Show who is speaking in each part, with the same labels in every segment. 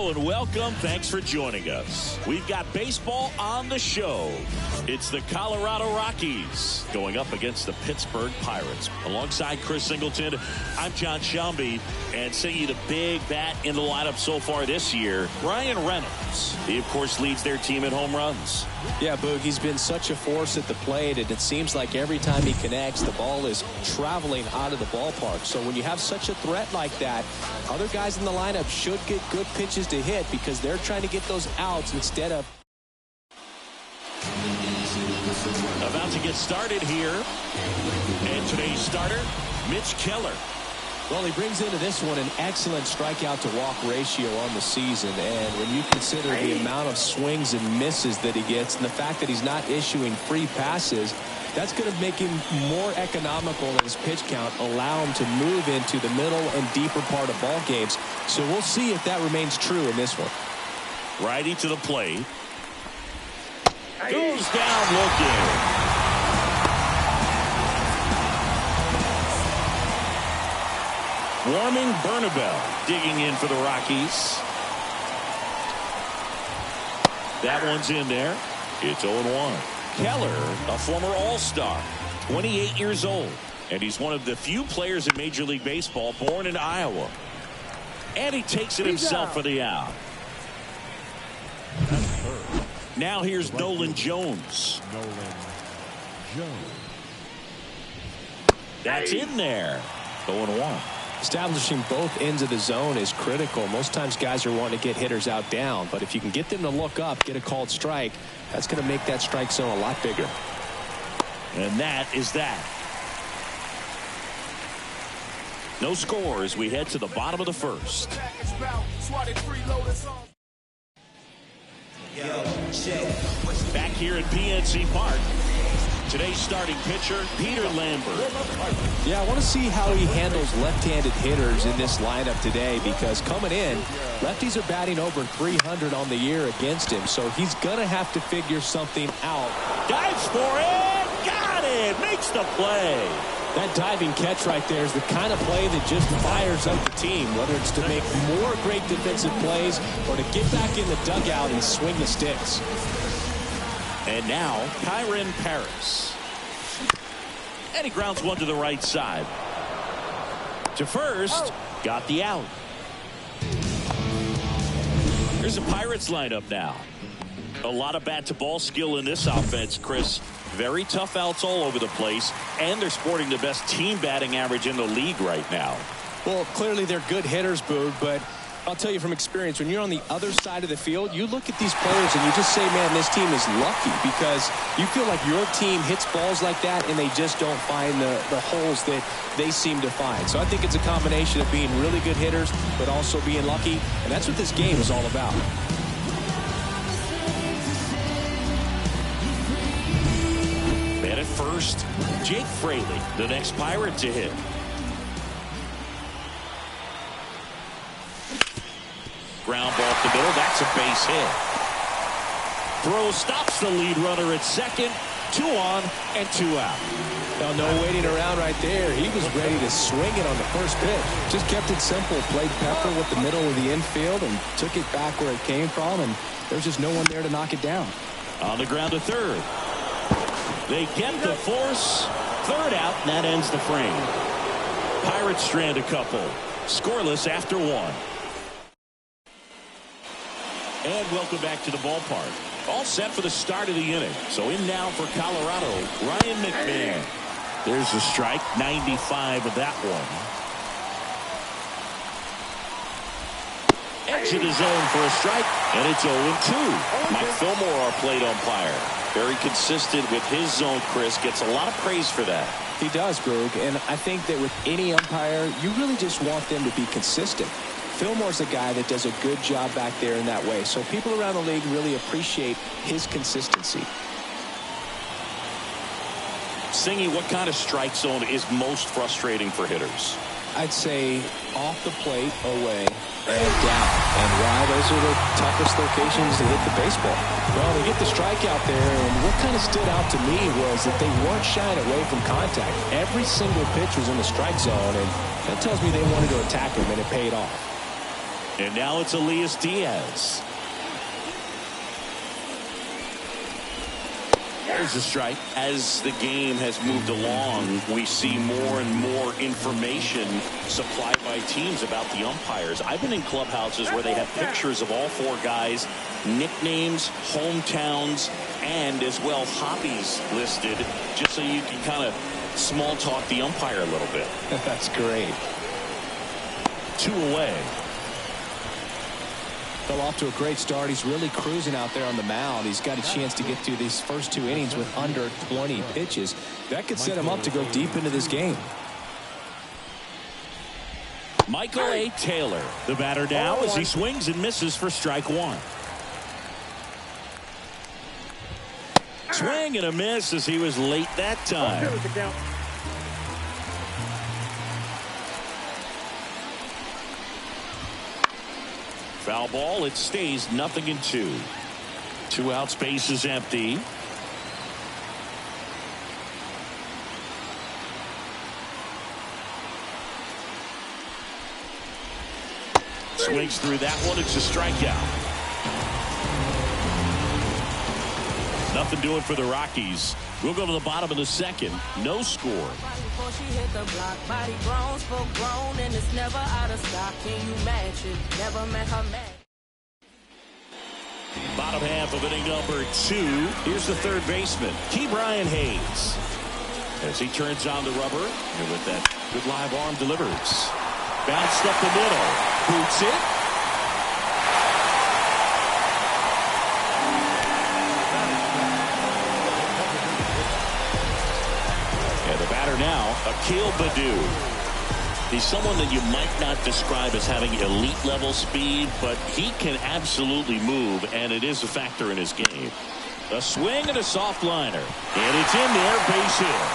Speaker 1: Hello and welcome. Thanks for joining us. We've got baseball on the show. It's the Colorado Rockies going up against the Pittsburgh Pirates. Alongside Chris Singleton, I'm John Shelby, and singing the big bat in the lineup so far this year, Ryan Reynolds. He, of course, leads their team in home runs.
Speaker 2: Yeah, Boog, he's been such a force at the plate, and it seems like every time he connects, the ball is traveling out of the ballpark. So when you have such a threat like that, other guys in the lineup should get good pitches to hit because they're trying to get those outs instead of...
Speaker 1: About to get started here. And today's starter, Mitch Keller.
Speaker 2: Well, he brings into this one an excellent strikeout to walk ratio on the season. And when you consider the amount of swings and misses that he gets and the fact that he's not issuing free passes, that's going to make him more economical in his pitch count, allow him to move into the middle and deeper part of ball games. So we'll see if that remains true in this one.
Speaker 1: Righty to the plate. Goes down looking. Warming Bernabel digging in for the Rockies. That one's in there. It's 0-1. Keller, a former All-Star, 28 years old, and he's one of the few players in Major League Baseball born in Iowa. And he takes it himself for the out. Now here's Nolan Jones. That's in there. 0-1.
Speaker 2: Establishing both ends of the zone is critical. Most times guys are wanting to get hitters out down, but if you can get them to look up, get a called strike, that's going to make that strike zone a lot bigger.
Speaker 1: And that is that. No score as we head to the bottom of the first. Back here at PNC Park. Today's starting pitcher, Peter Lambert.
Speaker 2: Yeah, I want to see how he handles left-handed hitters in this lineup today because coming in, lefties are batting over 300 on the year against him, so he's going to have to figure something out.
Speaker 1: Dives for it! Got it! Makes the play!
Speaker 2: That diving catch right there is the kind of play that just fires up the team, whether it's to make more great defensive plays or to get back in the dugout and swing the sticks.
Speaker 1: And now, Kyren Paris. And he grounds one to the right side. To first, got the out. Here's the Pirates lineup now. A lot of bat-to-ball skill in this offense, Chris. Very tough outs all over the place, and they're sporting the best team batting average in the league right now.
Speaker 2: Well, clearly they're good hitters, Boog, but I'll tell you from experience, when you're on the other side of the field, you look at these players and you just say, man, this team is lucky because you feel like your team hits balls like that and they just don't find the holes that they seem to find. So I think it's a combination of being really good hitters but also being lucky, and that's what this game is all about.
Speaker 1: Man at first, Jake Fraley, the next Pirate to hit. Ground ball up the middle. That's a base hit. Throw stops the lead runner at second. 2 on and 2 out.
Speaker 2: Now, no waiting around right there. He was ready to swing it on the first pitch. Just kept it simple. Played pepper with the middle of the infield and took it back where it came from. And there's just no one there to knock it down.
Speaker 1: On the ground to third. They get the force. Third out, and that ends the frame. Pirates strand a couple. Scoreless after 1. And welcome back to the ballpark. All set for the start of the inning. So in now for Colorado, Ryan McMahon. There's a strike, 95 of that one. Edge of the zone for a strike, and it's 0-2. Mike Fillmore, our plate umpire. Very consistent with his zone, Chris. Gets a lot of praise for that.
Speaker 2: He does, Boog, and I think that with any umpire, you really just want them to be consistent. Fillmore's a guy that does a good job back there in that way. So people around the league really appreciate his consistency.
Speaker 1: Singy, what kind of strike zone is most frustrating for hitters?
Speaker 2: I'd say off the plate, away, and down. And why? Those are the toughest locations to hit the baseball. Well, they get the strikeout there, and what kind of stood out to me was that they weren't shying away from contact. Every single pitch was in the strike zone, and that tells me they wanted to attack him, and it paid off.
Speaker 1: And now it's Elias Diaz. There's a strike. As the game has moved along, we see more and more information supplied by teams about the umpires. I've been in clubhouses where they have pictures of all four guys, nicknames, hometowns, and as well hobbies listed, just so you can kind of small talk the umpire a little bit.
Speaker 2: That's great.
Speaker 1: 2 away.
Speaker 2: Fell off to a great start. He's really cruising out there on the mound. He's got a chance to get through these first 2 innings with under 20 pitches. That could set him up to go deep into this game.
Speaker 1: Michael A. Taylor, the batter now, as he swings and misses for strike 1. Swing and a miss as he was late that time. Foul ball. It stays 0-2. 2 outs, base is empty. Swings through that one. It's a strikeout. Nothing doing for the Rockies. We'll go to the bottom of the second. No score. Bottom half of inning number 2. Here's the third baseman, Brian Hayes. As he turns on the rubber, and with that good live arm delivers. Bounced up the middle. Boots it. Now, Akil Baddoo. He's someone that you might not describe as having elite level speed, but he can absolutely move, and it is a factor in his game. A swing and a soft liner, and it's in there, base hit.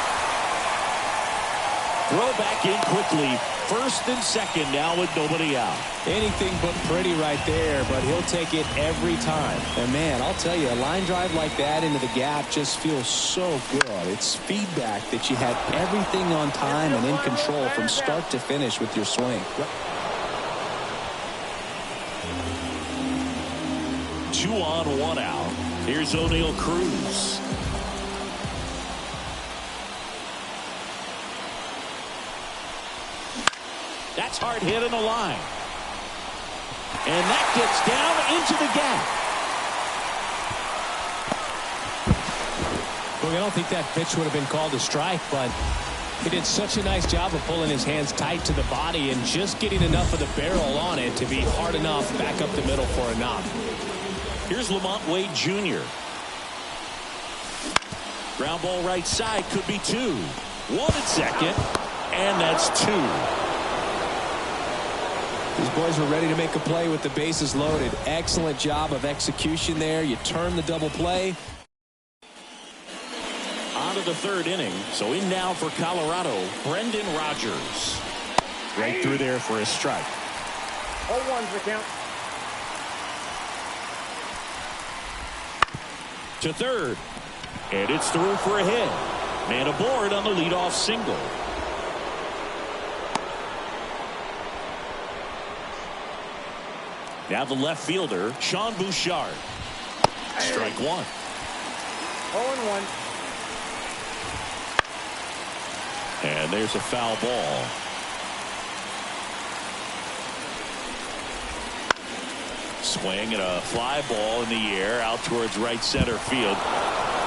Speaker 1: Throw back in quickly. First and second now with nobody out.
Speaker 2: Anything but pretty right there, but he'll take it every time. And man, I'll tell you, a line drive like that into the gap just feels so good. It's feedback that you had everything on time and in control from start to finish with your swing.
Speaker 1: 2 on, 1 out. Here's O'Neal Cruz. That's hard hit in the line. And that gets down into the gap.
Speaker 2: Well, I don't think that pitch would have been called a strike, but he did such a nice job of pulling his hands tight to the body and just getting enough of the barrel on it to be hard enough back up the middle for a knock.
Speaker 1: Here's Lamont Wade Jr. Ground ball right side, could be 2. 1 at second, and that's 2.
Speaker 2: These boys were ready to make a play with the bases loaded. Excellent job of execution there. You turn the double play.
Speaker 1: On to the 3rd inning. So in now for Colorado, Brendan Rodgers. Right through there for a strike.
Speaker 3: 0-1's the count.
Speaker 1: To third. And it's through for a hit. Man aboard on the leadoff single. Now the left fielder, Sean Bouchard. Strike 1.
Speaker 3: 0-1.
Speaker 1: And there's a foul ball. Swing and a fly ball in the air out towards right center field.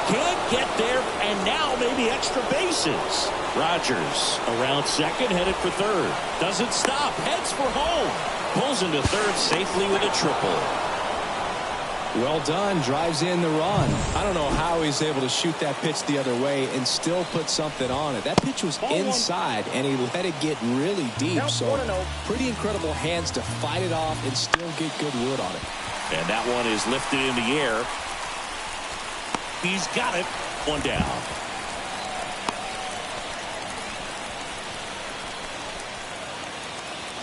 Speaker 1: Can't get there, and now maybe extra bases. Rodgers around second, headed for third. Doesn't stop, heads for home. Pulls into third safely with a triple.
Speaker 2: Well done. Drives in the run. I don't know how he's able to shoot that pitch the other way and still put something on it. That pitch was inside, and he let it get really deep. So pretty incredible hands to fight it off and still get good wood on it.
Speaker 1: And that one is lifted in the air. He's got it. 1 down.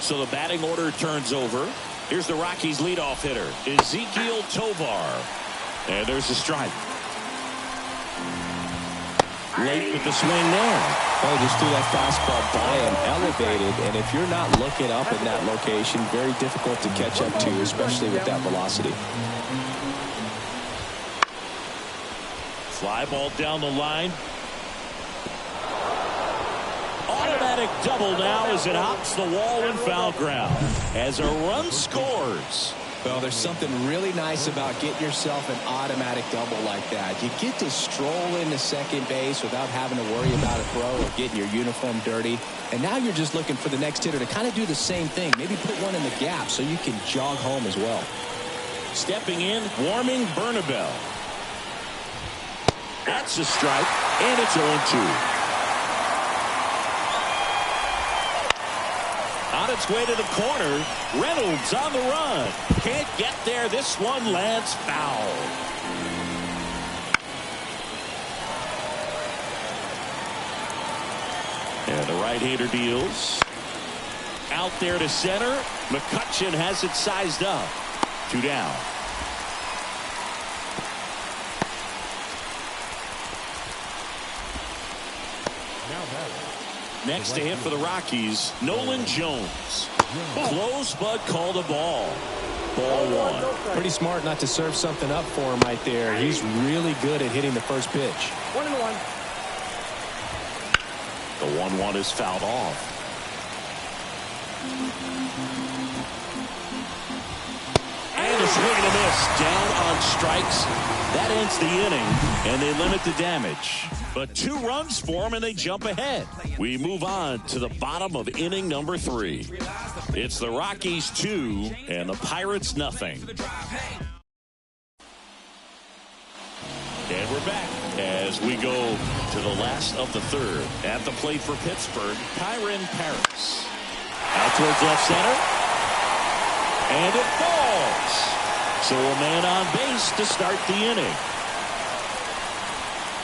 Speaker 1: So the batting order turns over. Here's the Rockies leadoff hitter, Ezequiel Tovar. And there's a strike. Late with the swing there.
Speaker 2: Well, just threw that fastball by him, elevated, and if you're not looking up in that location, very difficult to catch up to, especially with that velocity.
Speaker 1: Fly ball down the line. Automatic double now as it hops the wall and foul ground as a run scores.
Speaker 2: Well, there's something really nice about getting yourself an automatic double like that. You get to stroll into second base without having to worry about a throw or getting your uniform dirty. And now you're just looking for the next hitter to kind of do the same thing. Maybe put one in the gap so you can jog home as well.
Speaker 1: Stepping in, warming Bernabel. That's a strike, and it's 0-2. On its way to the corner, Reynolds on the run. Can't get there. This one lands foul. And the right-hander deals. Out there to center. McCutchen has it sized up. 2 down. Next to hit for the Rockies, Nolan Jones. Close, but called a ball. Ball 1.
Speaker 2: Pretty smart not to serve something up for him right there. He's really good at hitting the first pitch.
Speaker 3: 1-1.
Speaker 1: The 1-1 is fouled off. And a swing and a miss. Down on strikes. That ends the inning, and they limit the damage. But 2 runs for them, and they jump ahead. We move on to the bottom of inning number 3. It's the Rockies 2 and the Pirates nothing. And we're back as we go to the last of the 3rd. At the plate for Pittsburgh, Kyron Paris. Out towards left center. And it falls. So a man on base to start the inning.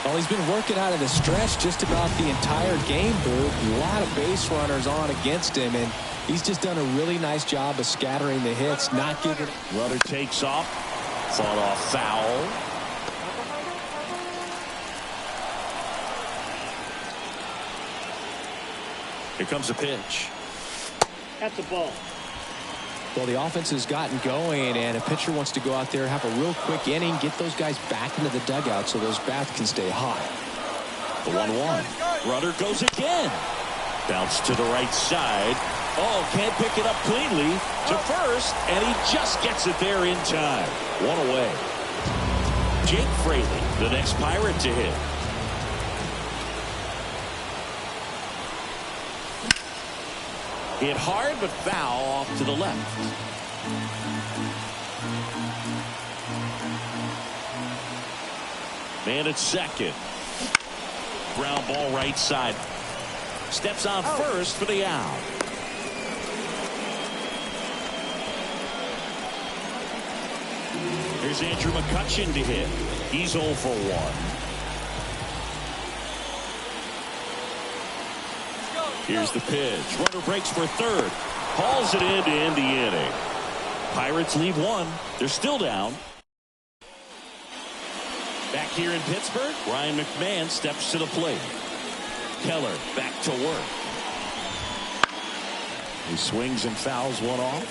Speaker 2: Well, he's been working out of the stretch just about the entire game, Boo. A lot of base runners on against him, and he's just done a really nice job of scattering the hits, not giving.
Speaker 1: Runner takes off. Fought off foul. Here comes a pitch.
Speaker 3: That's a ball.
Speaker 2: Well, the offense has gotten going, and a pitcher wants to go out there, have a real quick inning, get those guys back into the dugout so those bats can stay hot.
Speaker 1: The 1-1. Runner goes again. Bounce to the right side. Oh, can't pick it up cleanly to first, and he just gets it there in time. 1 away. Jake Fraley, the next Pirate to hit. Hit hard, but foul off to the left. Man at second. Ground ball right side. Steps on first for the out. Here's Andrew McCutchen to hit. He's 0 for 1. Here's the pitch. Runner breaks for third. Hauls it in to end the inning. Pirates lead 1. They're still down. Back here in Pittsburgh, Ryan McMahon steps to the plate. Keller back to work. He swings and fouls one off.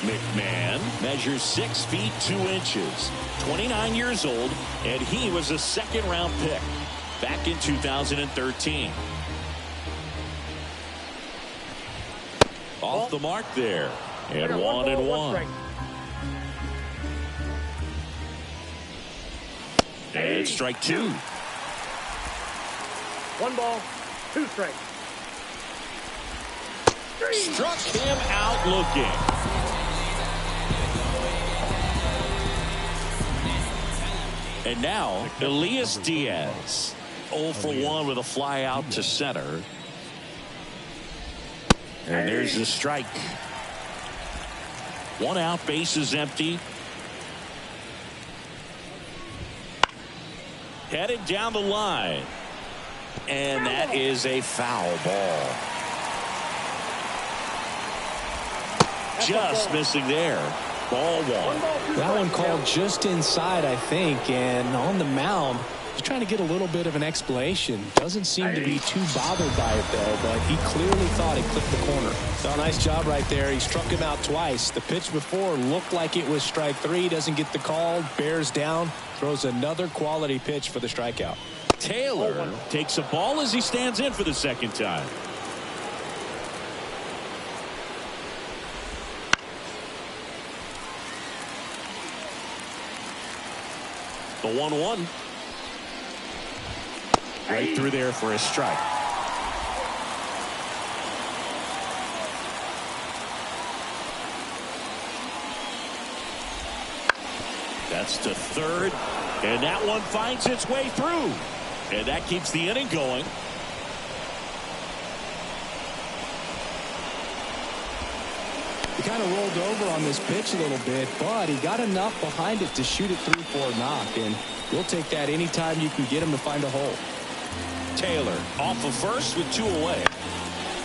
Speaker 1: McMahon measures 6 feet 2 inches. 29 years old, and he was a second-round pick back in 2013. Off the mark there. And 1-1. And strike 2.
Speaker 3: 1 ball, 2 strikes.
Speaker 1: Struck him out looking. And now, Elias Diaz. 0 for 1 with a fly out to center. And there's the strike. 1 out, base is empty. Headed down the line. And that is a foul ball. Just missing there. Ball 1.
Speaker 2: That one called just inside, I think, and on the mound, He's trying to get a little bit of an explanation. Doesn't seem to be too bothered by it, though, but he clearly thought he clipped the corner. So nice job right there. He struck him out twice. The pitch before looked like it was strike 3. Doesn't get the call. Bears down. Throws another quality pitch for the strikeout.
Speaker 1: Taylor takes a ball as he stands in for the second time. The 1-1. Right through there for a strike. That's to third, and that one finds its way through, and that keeps the inning going.
Speaker 2: He kind of rolled over on this pitch a little bit, but he got enough behind it to shoot it through for a knock, and you'll take that anytime you can get him to find a hole.
Speaker 1: Taylor off of first with 2 away.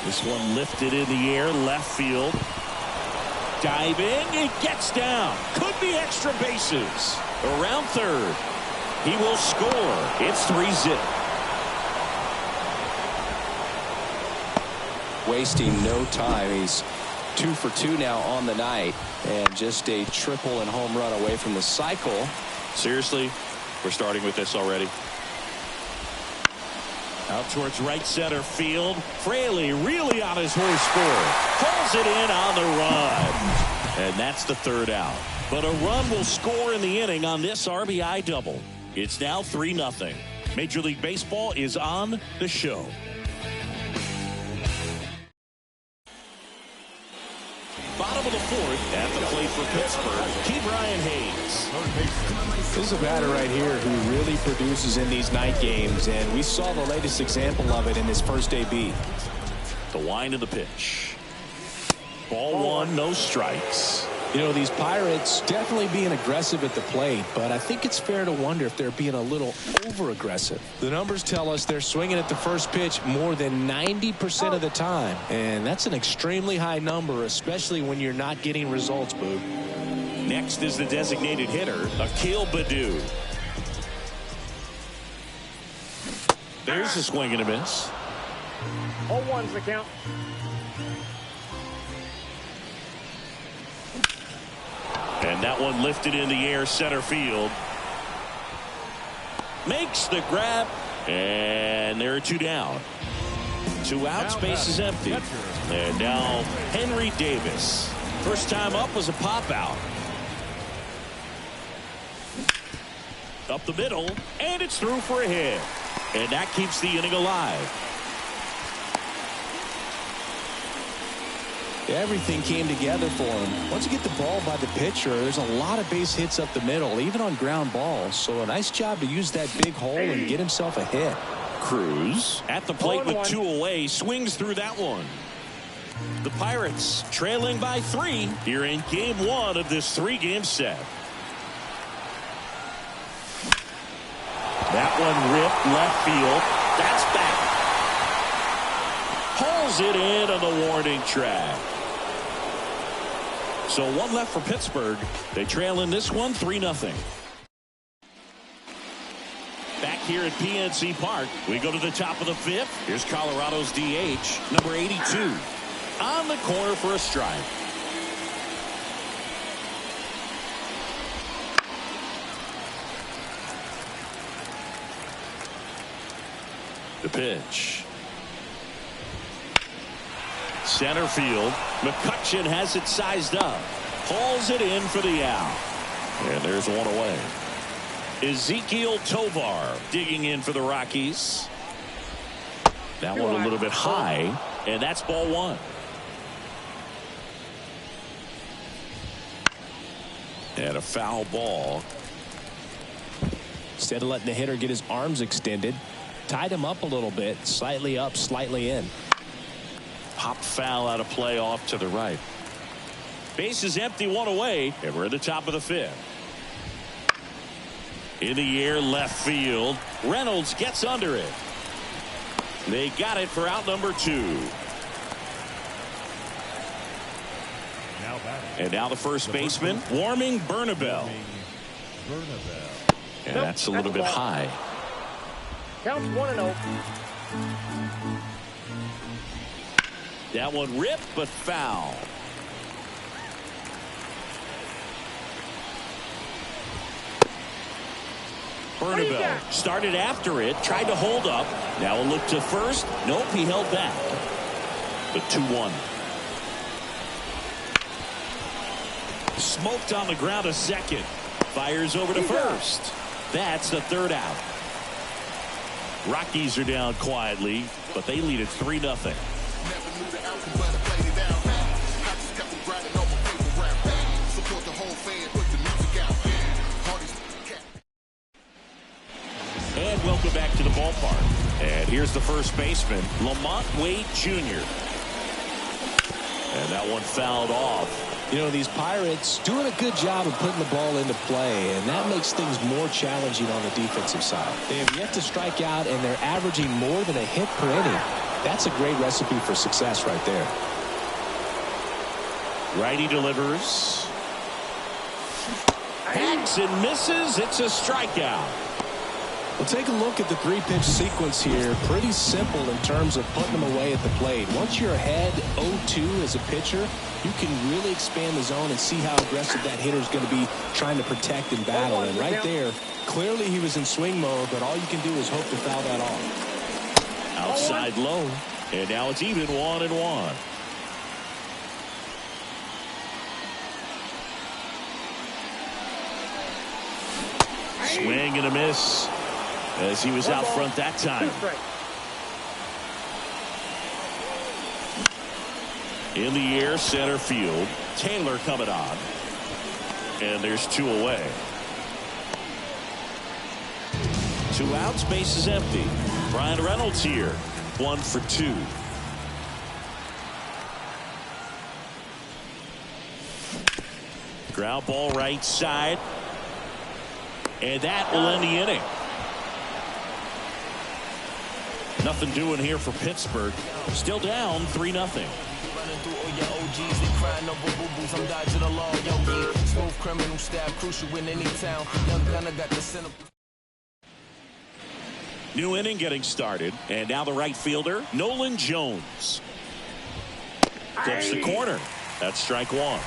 Speaker 1: This one lifted in the air, left field. Diving, it gets down. Could be extra bases. Around third. He will score. It's 3-0.
Speaker 2: Wasting no time. He's 2 for 2 now on the night, and just a triple and home run away from the cycle.
Speaker 1: Seriously, we're starting with this already. Out towards right center field. Fraley really on his horse for it. Pulls it in on the run. And that's the third out. But a run will score in the inning on this RBI double. It's now 3-0. Major League Baseball is on the show. Bottom of the 4th at the plate for Pittsburgh, Key Brian Hayes.
Speaker 2: This is a batter right here who really produces in these night games, and we saw the latest example of it in his first AB.
Speaker 1: The wind of the pitch. Ball 1, no strikes.
Speaker 2: You know, these Pirates definitely being aggressive at the plate, but I think it's fair to wonder if they're being a little over-aggressive. The numbers tell us they're swinging at the first pitch more than 90% of the time, and that's an extremely high number, especially when you're not getting results, Boog.
Speaker 1: Next is the designated hitter, Akil Baddoo. There's a swing and a miss.
Speaker 3: 0-1's the count.
Speaker 1: And that one lifted in the air, center field. Makes the grab, and there are 2 down. 2 out, space is empty. And now Henry Davis. First time up was a pop out. Up the middle, and it's through for a hit. And that keeps the inning alive.
Speaker 2: Everything came together for him. Once you get the ball by the pitcher, there's a lot of base hits up the middle, even on ground balls. So a nice job to use that big hole and get himself a hit.
Speaker 1: Cruz at the plate with 2 away, swings through that one. The Pirates trailing by 3 here in game 1 of this 3-game set. That one ripped left field. That's back. Pulls it in on the warning track. So 1 left for Pittsburgh. They trail in this one 3-0. Back here at PNC Park, we go to the top of the 5th. Here's Colorado's DH, number 82. On the corner for a strike. The pitch. Center field. McCutchen has it sized up. Pulls it in for the out. And there's 1 away. Ezekiel Tovar digging in for the Rockies. That one a little bit high. And that's ball 1. And a foul ball.
Speaker 2: Instead of letting the hitter get his arms extended, tied him up a little bit, slightly up, slightly in.
Speaker 1: Pop foul out of play off to the right. Base is empty, 1 away, and we're at the top of the 5th. In the air, left field. Reynolds gets under it. They got it for out number 2. And now the first baseman, Warming Bernabel. And that's a little bit high.
Speaker 3: Count's 1-0.
Speaker 1: That one ripped, but foul. Bernabeu started after it, tried to hold up. Now a look to first. Nope, he held back. The 2-1. Smoked on the ground a second. Fires over to first. That's the third out. Rockies are down quietly, but they lead at 3-0. And welcome back to the ballpark. And here's the first baseman, Lamont Wade Jr. And that one fouled off.
Speaker 2: You know, these Pirates doing a good job of putting the ball into play, and that makes things more challenging on the defensive side. They have yet to strike out, and they're averaging more than a hit per inning. That's a great recipe for success right there.
Speaker 1: Righty delivers. Hacks and misses. It's a strikeout.
Speaker 2: Well, take a look at the three-pitch sequence here. Pretty simple in terms of putting them away at the plate. Once you're ahead 0-2 as a pitcher, you can really expand the zone and see how aggressive that hitter is going to be trying to protect and battle. And right there, clearly he was in swing mode, but all you can do is hope to foul that off.
Speaker 1: Outside low, and now it's even 1-1. Swing and a miss as he was out front that time. In the air, center field. Taylor coming on. And there's 2 away. 2 outs, base is empty. Brian Reynolds here. 1 for 2. Ground ball right side. And that will end the inning. Nothing doing here for Pittsburgh. Still down 3-0. New inning getting started. And now the right fielder, Nolan Jones. Flips the corner. That's strike 1.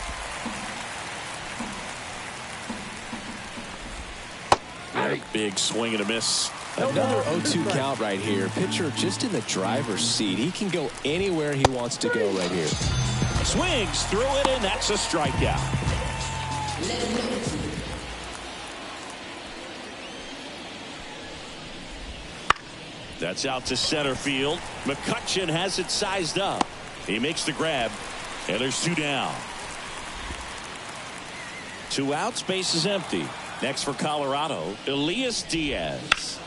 Speaker 1: A big swing and a miss.
Speaker 2: Another 0-2 count right here. Pitcher just in the driver's seat. He can go anywhere he wants to go right here.
Speaker 1: Swings through it, and that's a strikeout. That's out to center field. McCutchen has it sized up. He makes the grab, and there's 2 down. 2 outs, base is empty. Next for Colorado, Elias Diaz.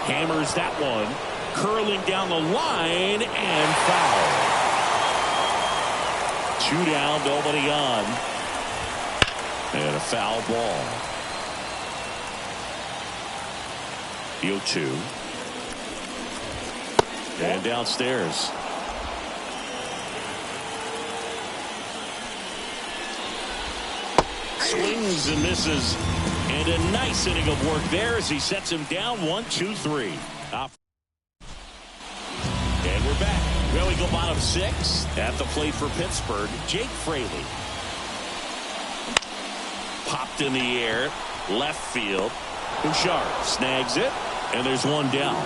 Speaker 1: Hammers that one. Curling down the line and foul. 2 down, nobody on. And a foul ball. The 0-2. And downstairs. Swings and misses. And a nice inning of work there as he sets him down 1-2-3. And we're back. Well, we go bottom 6 at the plate for Pittsburgh. Jake Fraley. Popped in the air. Left field. Bouchard snags it. And there's 1 down.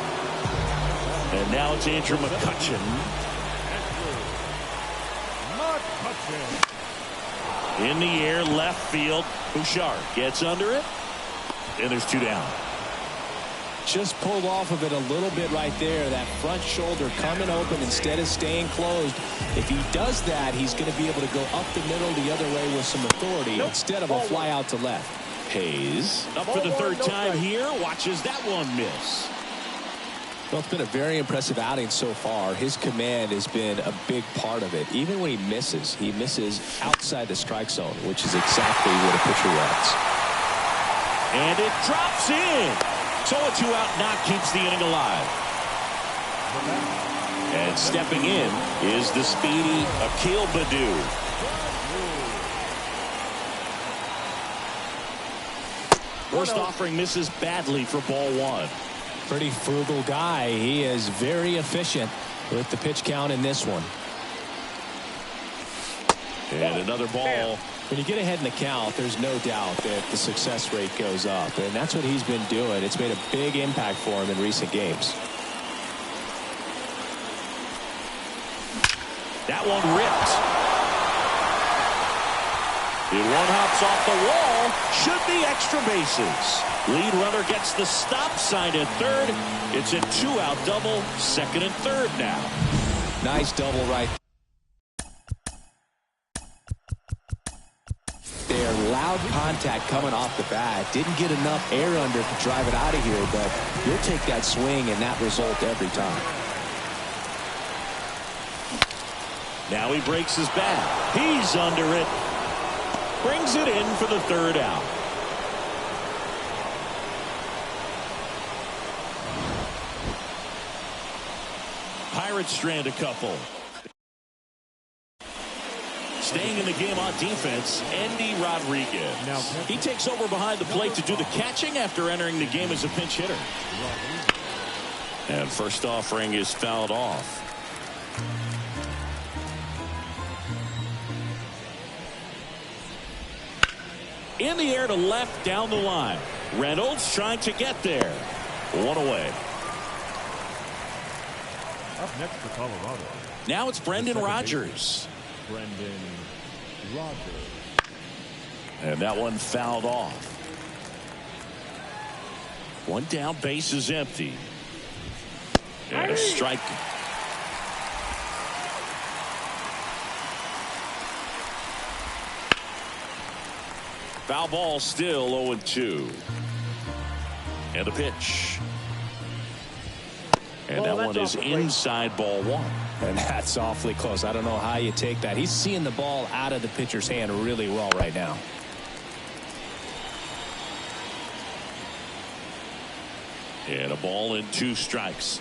Speaker 1: And now it's Andrew McCutchen. In the air, left field. Bouchard gets under it. And there's 2 down.
Speaker 2: Just pulled off of it a little bit right there. That front shoulder coming open instead of staying closed. If he does that, he's going to be able to go up the middle the other way with some authority instead of a fly out to left.
Speaker 1: Hayes up for the 3rd time here. Watches that one miss.
Speaker 2: Well, it's been a very impressive outing so far. His command has been a big part of it. Even when he misses outside the strike zone, which is exactly what a pitcher wants.
Speaker 1: And it drops in. So a 2-out knock keeps the inning alive. And stepping in is the speedy Akil Baddoo. First offering misses badly for ball 1.
Speaker 2: Pretty frugal guy. He is very efficient with the pitch count in this one.
Speaker 1: And another ball.
Speaker 2: When you get ahead in the count, there's no doubt that the success rate goes up, and that's what he's been doing. It's made a big impact for him in recent games.
Speaker 1: That one ripped. The one hops off the wall. Should be extra bases. Lead runner gets the stop sign at third. It's a 2-out double, second and third now.
Speaker 2: Nice double right there. Loud contact coming off the bat. Didn't get enough air under to drive it out of here, but you'll take that swing and that result every time.
Speaker 1: Now he breaks his bat. He's under it. Brings it in for the third out. Pirates strand a couple. Staying in the game on defense, Andy Rodriguez. He takes over behind the plate to do the catching after entering the game as a pinch hitter. And first offering is fouled off. In the air to left down the line. Reynolds trying to get there. One away.
Speaker 4: Up next for Colorado.
Speaker 1: Now it's Brendan Rodgers.
Speaker 4: Brendan Rodgers.
Speaker 1: And that one fouled off. One down, base is empty. And a strike. Foul ball, still 0-2. And the pitch. And that one is inside, ball one.
Speaker 2: And that's awfully close. I don't know how you take that. He's seeing the ball out of the pitcher's hand really well right now.
Speaker 1: And a ball and 2 strikes.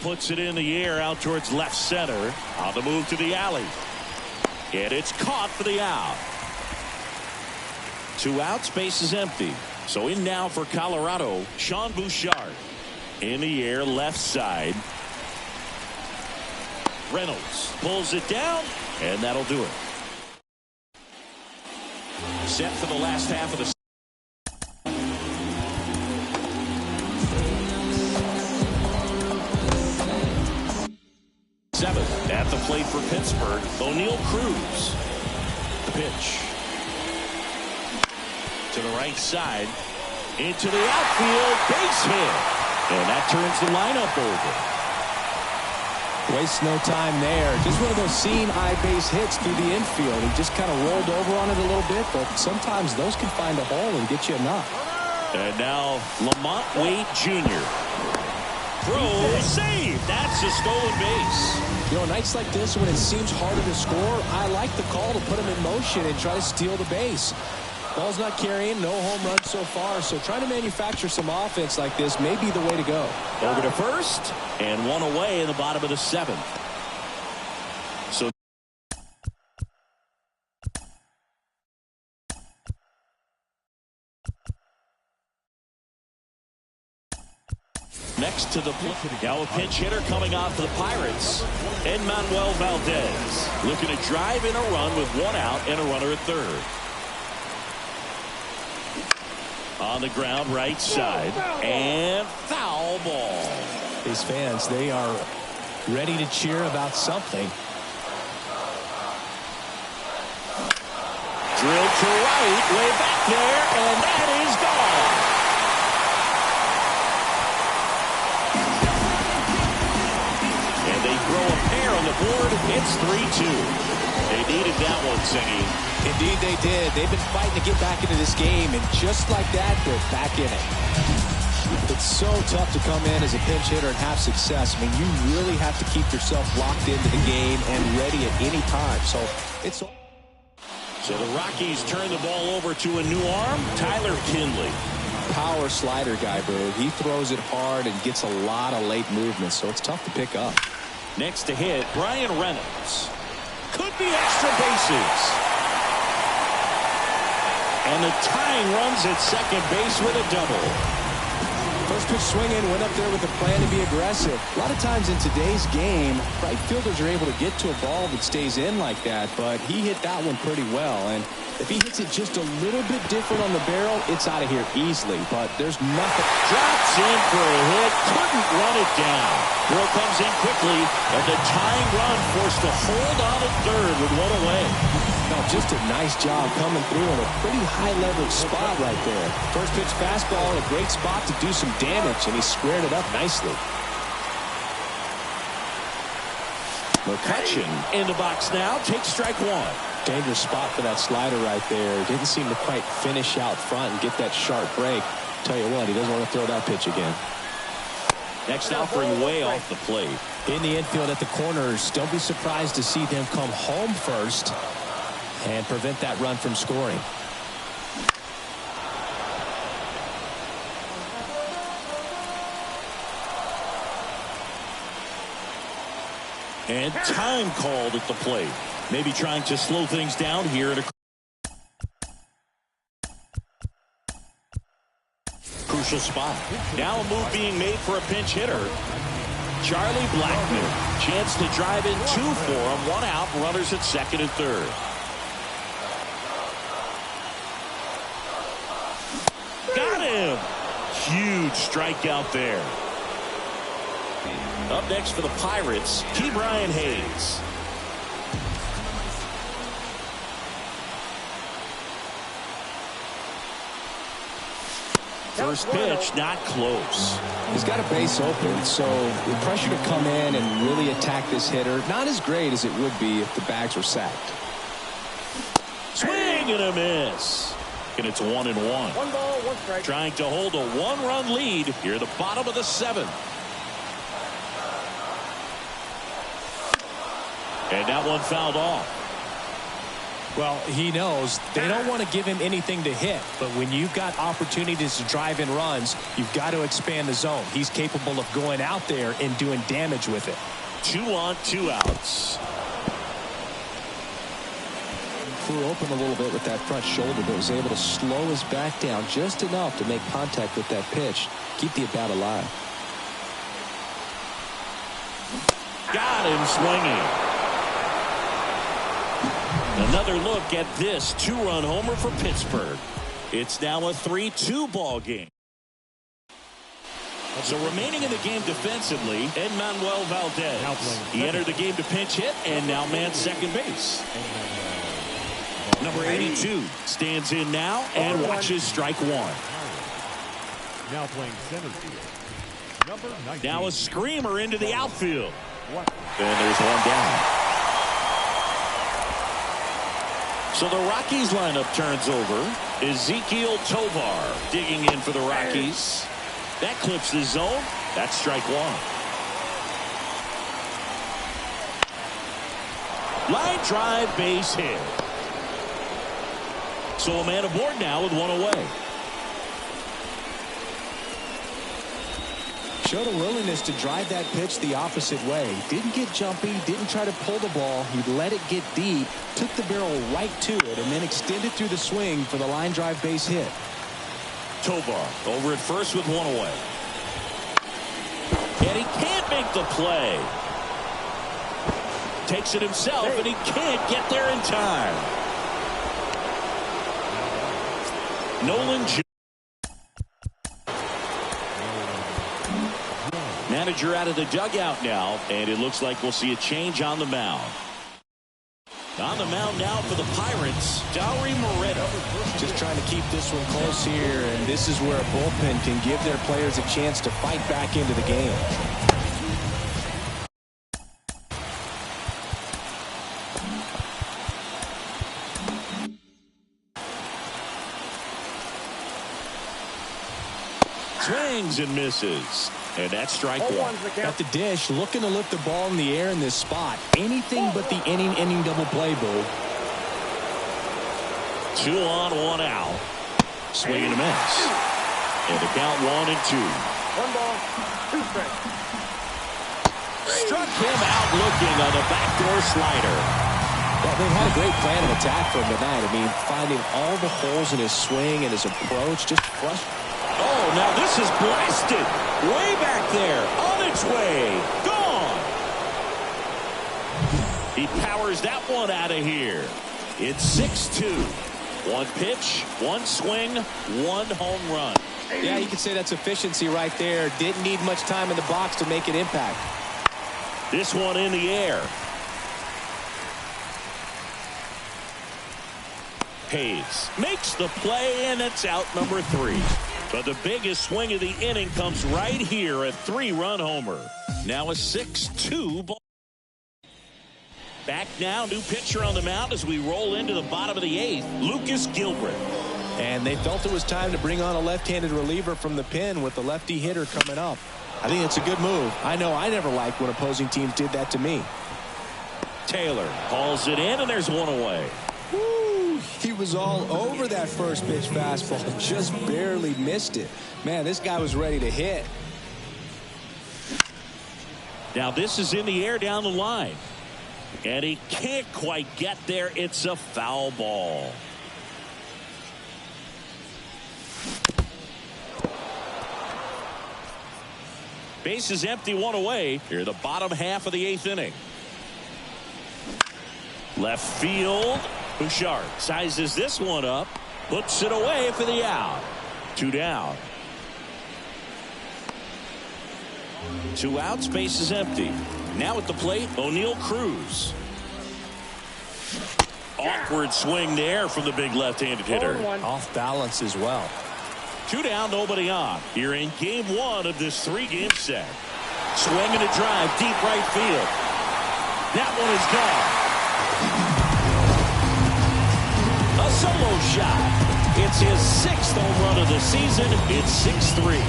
Speaker 1: Puts it in the air out towards left center. On the move to the alley. And it's caught for the out. 2 outs, base is empty. So in now for Colorado, Sean Bouchard. In the air, left side. Reynolds pulls it down, and that'll do it. Set for the last half of the seventh. At the plate for Pittsburgh, O'Neal Cruz. The pitch. To the right side. Into the outfield. Base hit. And that turns the lineup over.
Speaker 2: Waste no time there. Just one of those seeing eye base hits through the infield. He just kind of rolled over on it a little bit, but sometimes those can find a hole and get you a knock.
Speaker 1: And now Lamont Wade Jr. Throw save. That's a stolen base.
Speaker 2: You know, nights like this when it seems harder to score, I like the call to put him in motion and try to steal the base. Ball's not carrying, no home runs so far, so trying to manufacture some offense like this may be the way to go.
Speaker 1: Over to first, and one away in the bottom of the 7th. So next to the plate, now a pinch hitter coming on for the Pirates, Manuel Valdez, looking to drive in a run with 1 out and a runner at third. On the ground, right side, and foul ball.
Speaker 2: These fans, they are ready to cheer about something.
Speaker 1: Drilled to right, way back there, and that is gone. And they throw a pair on the board. It's 3-2. They needed that one, Singy.
Speaker 2: Indeed they did. They've been fighting to get back into this game, and just like that, they're back in it. It's so tough to come in as a pinch hitter and have success. I mean, you really have to keep yourself locked into the game and ready at any time. So
Speaker 1: the Rockies turn the ball over to a new arm, Tyler Kinley.
Speaker 2: Power slider guy, Boo. He throws it hard and gets a lot of late movement, so it's tough to pick up.
Speaker 1: Next to hit, Brian Reynolds. Could be extra bases. And the tying runs at second base with a double.
Speaker 2: First pitch swinging, went up there with a plan to be aggressive. A lot of times in today's game, right fielders are able to get to a ball that stays in like that, but he hit that one pretty well. And if he hits it just a little bit different on the barrel, it's out of here easily. But there's nothing.
Speaker 1: Drops in for a hit. Couldn't run it down. Throw comes in quickly, and the tying run forced to hold on at third with one away.
Speaker 2: No, just a nice job coming through in a pretty high-leverage spot right there. First pitch fastball in a great spot to do some damage, and he squared it up nicely.
Speaker 1: McCutcheon in the box now. Takes strike one.
Speaker 2: Dangerous spot for that slider right there. Didn't seem to quite finish out front and get that sharp break. Tell you what, he doesn't want to throw that pitch again.
Speaker 1: Next offering way off the plate.
Speaker 2: In the infield at the corners, don't be surprised to see them come home first and prevent that run from scoring.
Speaker 1: And time called at the plate. Maybe trying to slow things down here at a crucial spot. Now a move being made for a pinch hitter. Charlie Blackmon. Chance to drive in two for him. One out. Runners at second and third. Got him. Huge strikeout there. Up next for the Pirates, Brian Hayes. First pitch, not close.
Speaker 2: He's got a base open, so the pressure to come in and really attack this hitter, not as great as it would be if the bags were sacked.
Speaker 1: Swing and a miss. And it's 1-1.
Speaker 3: 1 ball, 1 strike.
Speaker 1: Trying to hold a one-run lead here at the bottom of the 7th. And that one fouled off.
Speaker 2: Well, he knows they don't want to give him anything to hit, but when you've got opportunities to drive in runs, you've got to expand the zone. He's capable of going out there and doing damage with it.
Speaker 1: 2 on, 2 outs.
Speaker 2: Flew open a little bit with that front shoulder, but was able to slow his back down just enough to make contact with that pitch. Keep the at-bat alive.
Speaker 1: Got him swinging. Another look at this 2-run homer for Pittsburgh. It's now a 3-2 ball game. So remaining in the game defensively, Manuel Valdez. He entered the game to pinch hit and now man second base. Number 82 stands in now and watches strike one.
Speaker 4: Now playing center field. Number 19.
Speaker 1: Now a screamer into the outfield. And there's one down. So the Rockies lineup turns over. Ezekiel Tovar digging in for the Rockies. That clips the zone. That's strike one. Line drive, base hit. So a man aboard now with one away.
Speaker 2: Showed a willingness to drive that pitch the opposite way. Didn't get jumpy, didn't try to pull the ball. He let it get deep, took the barrel right to it, and then extended through the swing for the line drive base hit.
Speaker 1: Tovar over at first with one away. And he can't make the play. Takes it himself, and he can't get there in time. Nolan Jones. Manager out of the dugout now, and it looks like we'll see a change on the mound. On the mound now for the Pirates, Dauri Moreno.
Speaker 2: Just trying to keep this one close here, and this is where a bullpen can give their players a chance to fight back into the game.
Speaker 1: Swings and misses. And that's strike one.
Speaker 2: At the dish, looking to lift the ball in the air in this spot. Anything but the inning double play, Bo.
Speaker 1: 2 on, 1 out. Swing and a miss. And the count 1-2.
Speaker 3: 1 ball, 2 strikes.
Speaker 1: Struck him out looking on the backdoor slider.
Speaker 2: Well, they've had a great plan of attack for him tonight. I mean, finding all the holes in his swing and his approach, just frustrating.
Speaker 1: Oh, now this is blasted. Way back there. On its way. Gone. He powers that one out of here. It's 6-2. One pitch, one swing, one home run.
Speaker 2: Yeah, you could say that's efficiency right there. Didn't need much time in the box to make an impact.
Speaker 1: This one in the air. Hayes makes the play, and it's out number 3. But the biggest swing of the inning comes right here, a 3-run homer. Now a 6-2 ball. Back now, new pitcher on the mound as we roll into the bottom of the 8th, Lucas Gilbert.
Speaker 2: And they felt it was time to bring on a left-handed reliever from the pen with the lefty hitter coming up. I think it's a good move. I know I never liked when opposing teams did that to me.
Speaker 1: Taylor hauls it in, and there's one away.
Speaker 2: Woo, he was all over that first pitch fastball, just barely missed it. Man, this guy was ready to hit.
Speaker 1: Now this is in the air down the line. And he can't quite get there. It's a foul ball. Base is empty, one away. Here, the bottom half of the 8th inning. Left field. Bouchard sizes this one up. Puts it away for the out. 2 down. 2 outs. Base is empty. Now at the plate, O'Neal Cruz. Awkward swing there from the big left-handed hitter.
Speaker 2: Off balance as well.
Speaker 1: 2 down, nobody on. Here in game 1 of this 3-game set. Swing and a drive, deep right field. That one is gone. A solo shot. It's his 6th home run of the season. It's 6-3.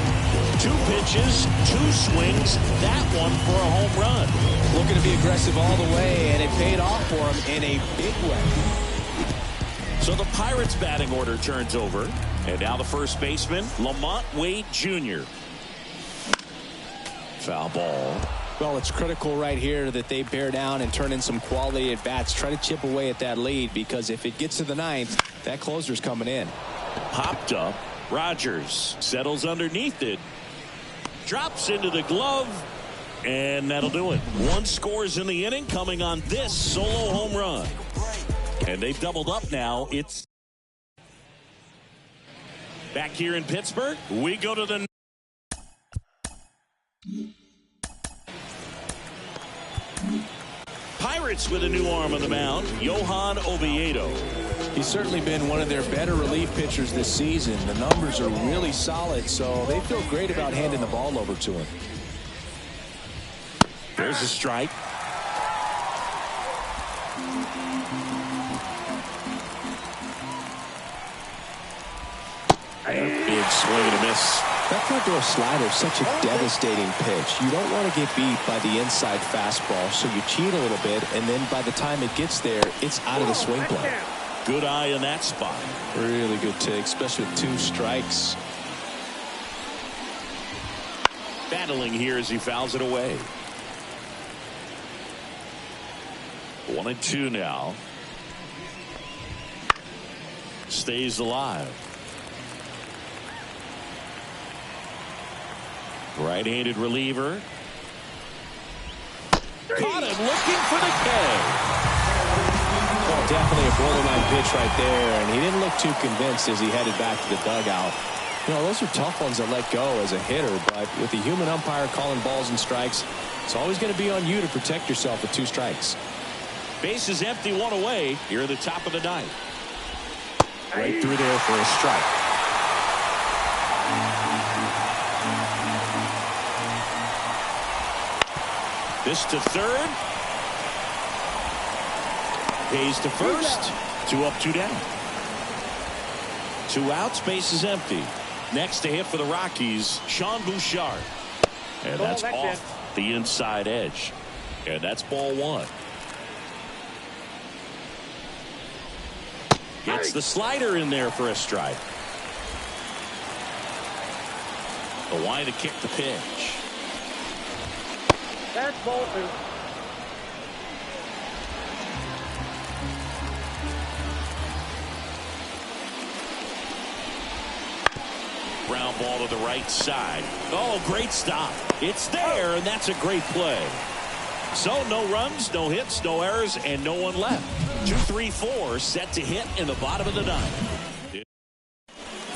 Speaker 1: 2 pitches, 2 swings. That one for a home run.
Speaker 2: Looking to be aggressive all the way, and it paid off for him in a big way.
Speaker 1: So the Pirates batting order turns over. And now the first baseman, Lamont Wade Jr. Foul ball.
Speaker 2: Well, it's critical right here that they bear down and turn in some quality at bats. Try to chip away at that lead, because if it gets to the 9th, that closer's coming in.
Speaker 1: Popped up. Rogers settles underneath it. Drops into the glove. And that'll do it. 1 scores in the inning coming on this solo home run. And they've doubled up now. It's back here in Pittsburgh. We go to the Pirates with a new arm on the mound, Johan Oviedo.
Speaker 2: He's certainly been one of their better relief pitchers this season. The numbers are really solid, so they feel great about handing the ball over to him.
Speaker 1: There's a strike. Big swing and a miss.
Speaker 2: That front door slider is such a devastating pitch. You don't want to get beat by the inside fastball, so you cheat a little bit, and then by the time it gets there, it's out of the swing plane.
Speaker 1: Good eye in that spot.
Speaker 2: Really good take, especially with 2 strikes.
Speaker 1: Battling here as he fouls it away. 1-2 now. Stays alive. Right-handed reliever. Caught him looking for the K.
Speaker 2: Well, definitely a borderline pitch right there, and he didn't look too convinced as he headed back to the dugout. You know, those are tough ones to let go as a hitter, but with the human umpire calling balls and strikes, it's always going to be on you to protect yourself with 2 strikes.
Speaker 1: Base is empty, 1 away. Here at the top of the 9th. Right through there for a strike. This to third. Hayes to first. 2 up, 2 down. 2 outs, base is empty. Next to hit for the Rockies, Sean Bouchard. And that's off the inside edge. And that's ball 1. Gets the slider in there for a strike. The line to kick the pitch.
Speaker 3: That's ball 2.
Speaker 1: ground ball to the right side. Oh, great stop. It's there, and that's a great play. So no runs, no hits, no errors, and no one left. 2-3-4 set to hit in the bottom of the ninth.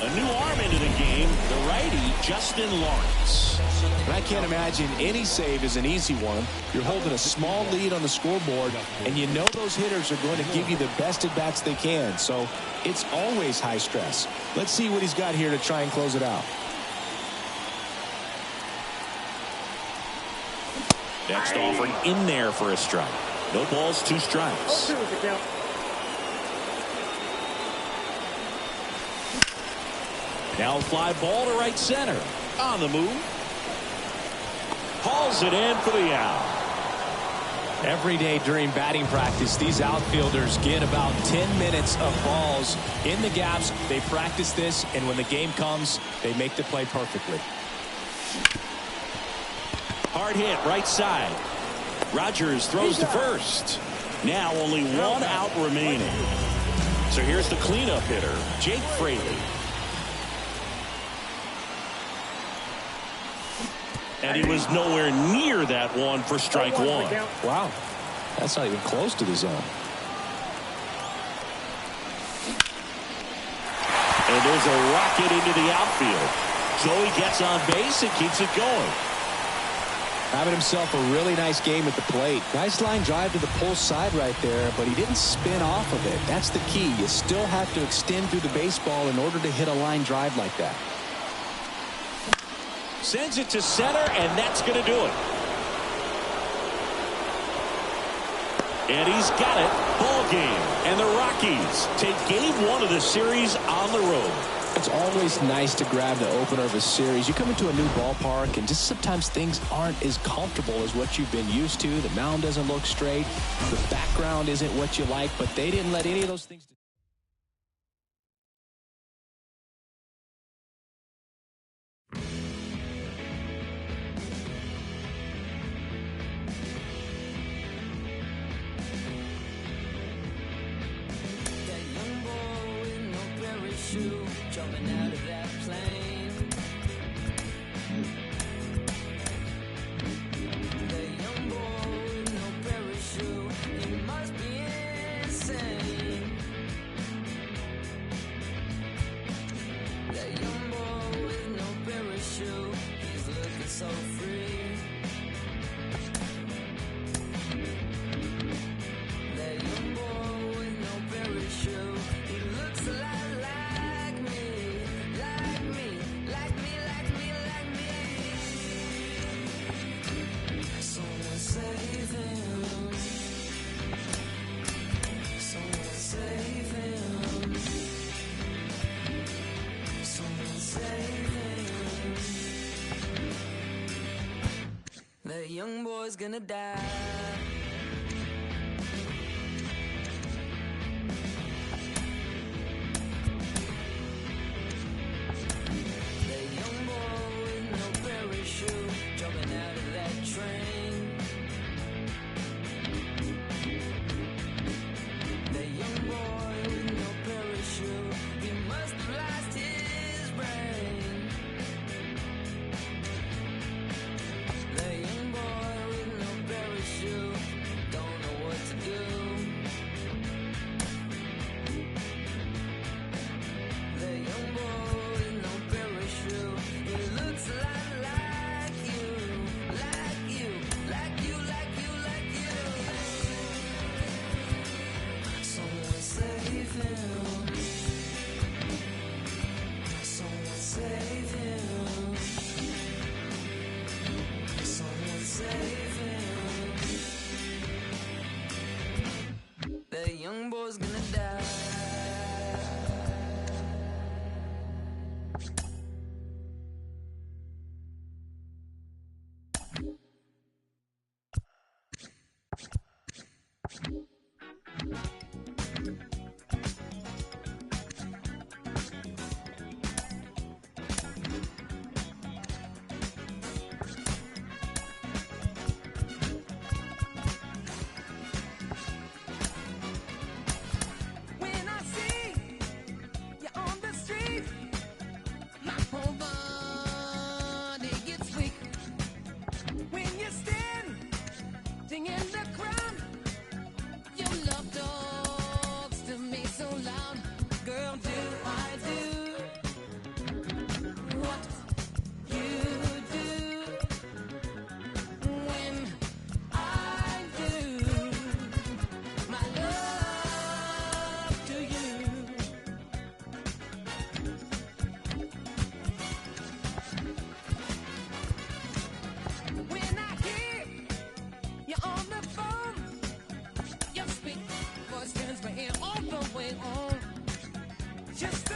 Speaker 1: A new arm into the game, the righty, Justin Lawrence.
Speaker 2: And I can't imagine any save is an easy one. You're holding a small lead on the scoreboard, and you know those hitters are going to give you the best at-bats they can. So it's always high stress. Let's see what he's got here to try and close it out.
Speaker 1: Next offering in there for a strike. No balls, 2 strikes. Now fly ball to right center. On the move. Hauls it in for the out.
Speaker 2: Every day during batting practice, these outfielders get about 10 minutes of balls in the gaps. They practice this, and when the game comes, they make the play perfectly.
Speaker 1: Hard hit, right side. Rogers throws to first. Now only 1 out remaining. So here's the cleanup hitter, Jake Fraley. And he was nowhere near that one for strike 1.
Speaker 2: Wow. That's not even close to the zone.
Speaker 1: And there's a rocket into the outfield. Joey gets on base and keeps it going.
Speaker 2: Having himself a really nice game at the plate. Nice line drive to the pull side right there, but he didn't spin off of it. That's the key. You still have to extend through the baseball in order to hit a line drive like that.
Speaker 1: Sends it to center, and that's going to do it. And he's got it. Ball game. And the Rockies take game 1 of the series on the road.
Speaker 2: It's always nice to grab the opener of a series. You come into a new ballpark, and just sometimes things aren't as comfortable as what you've been used to. The mound doesn't look straight. The background isn't what you like, but they didn't let any of those things...
Speaker 5: Jumping out of that plane. The young boy with no parachute, he must be insane. The young boy with no parachute, he's looking so free. The young boy with no parachute, he looks a lot like the young boy's gonna die. The young boy with no parachute, jumping out of that train. The young boy with no parachute, he must have lost his brain. The young boy with no parachute, don't know what to do. The young boy with no parachute, he looks a lot like you, like you, like you, like you, like you. Someone save him. Someone save him. Someone save him. The young boy's gonna die. When I see you on the street, my whole Just